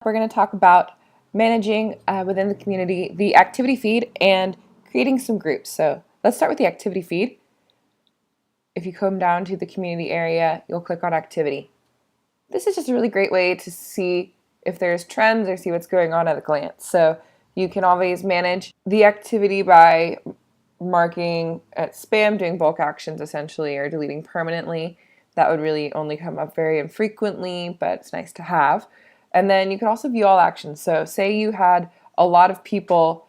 We're going to talk about managing within the community the activity feed and creating some groups. So let's start with the activity feed. If you come down to the community area, you'll click on activity. This is just a really great way to see if there's trends or see what's going on at a glance. So you can always manage the activity by marking at spam, doing bulk actions essentially, or deleting permanently. That would really only come up very infrequently, but it's nice to have. And then you can also view all actions. So say you had a lot of people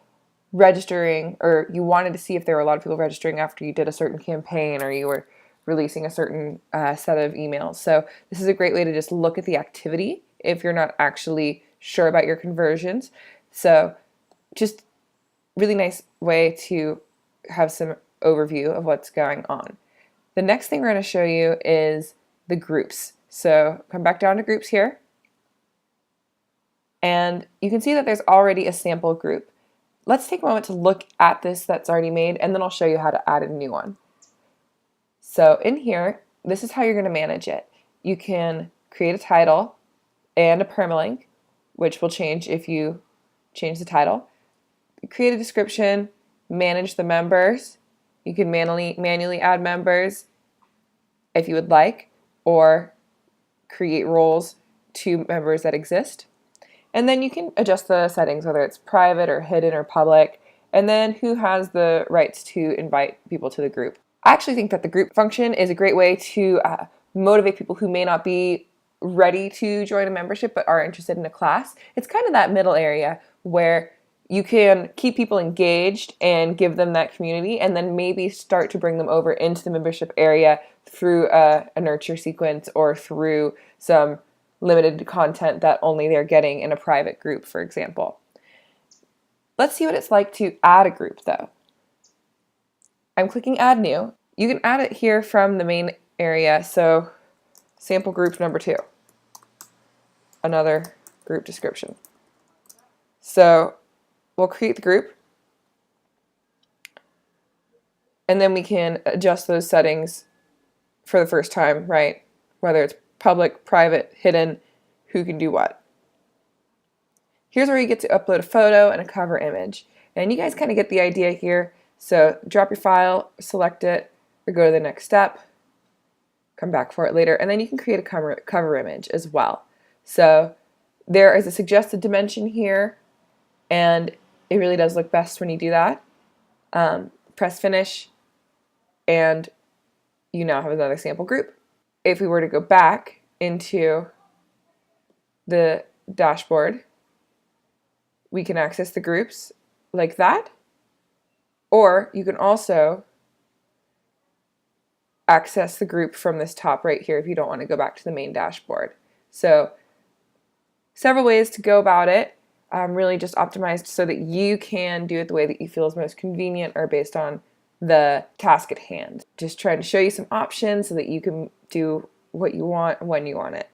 registering, or you wanted to see if there were a lot of people registering after you did a certain campaign or you were releasing a certain set of emails. So this is a great way to just look at the activity if you're not actually sure about your conversions. So just really nice way to have some overview of what's going on. The next thing we're going to show you is the groups. So come back down to groups here. And you can see that there's already a sample group. Let's take a moment to look at this that's already made, and then I'll show you how to add a new one. So in here, this is how you're going to manage it. You can create a title and a permalink, which will change if you change the title. Create a description, manage the members. You can manually add members if you would like, or create roles to members that exist. And then you can adjust the settings, whether it's private or hidden or public, and then who has the rights to invite people to the group. I actually think that the group function is a great way to motivate people who may not be ready to join a membership but are interested in a class. It's kind of that middle area where you can keep people engaged and give them that community, and then maybe start to bring them over into the membership area through a nurture sequence or through some limited content that only they're getting in a private group, for example. Let's see what it's like to add a group though. I'm clicking add new. You can add it here from the main area. So sample group number 2, another group description. So we'll create the group, and then we can adjust those settings for the first time, right? Whether it's public, private, hidden, who can do what. Here's where you get to upload a photo and a cover image. And you guys kind of get the idea here. So drop your file, select it, or go to the next step, come back for it later, and then you can create a cover image as well. So there is a suggested dimension here, and it really does look best when you do that. Press finish, and you now have another sample group. If we were to go back into the dashboard, we can access the groups like that, or you can also access the group from this top right here if you don't want to go back to the main dashboard. So several ways to go about it, really just optimized so that you can do it the way that you feel is most convenient or based on the task at hand. Just trying to show you some options so that you can do what you want when you want it.